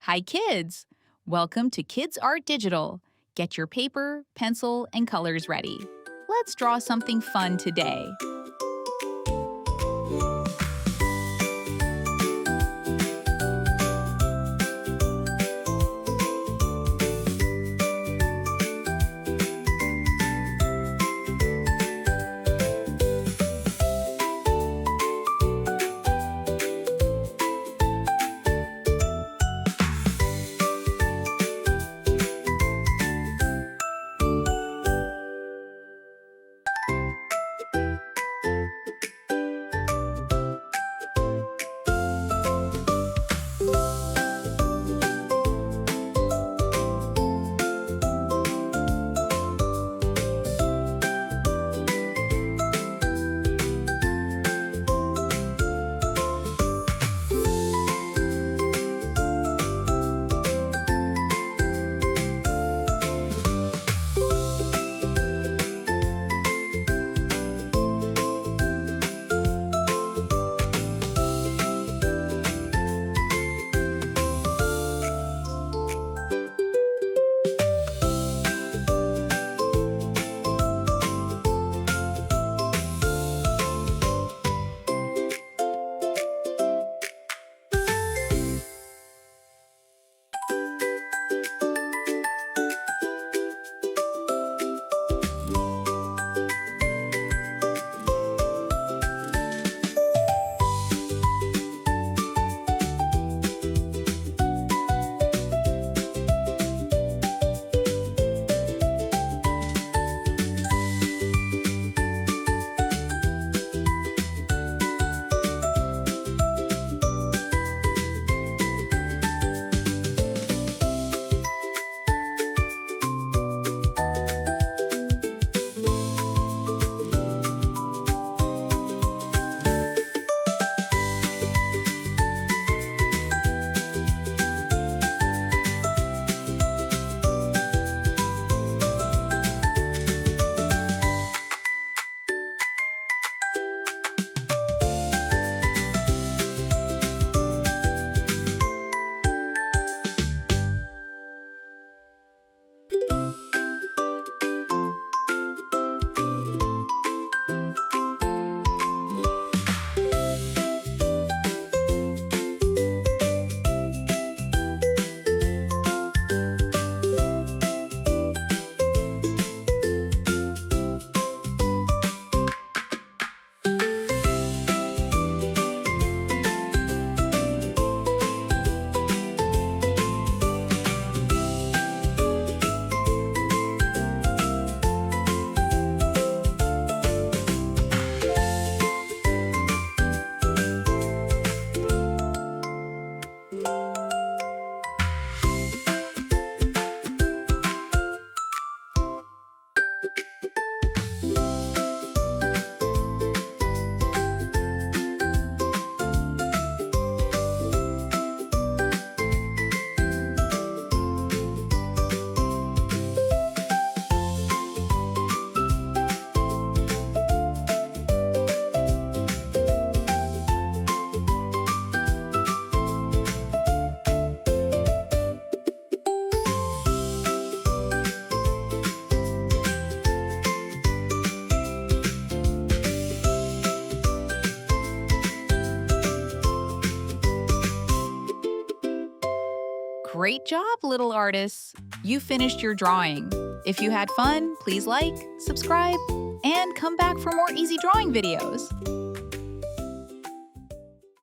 Hi, kids! Welcome to Kids Art Digital. Get your paper, pencil, and colors ready. Let's draw something fun today. Great job, little artists! You finished your drawing. If you had fun, please like, subscribe, and come back for more easy drawing videos.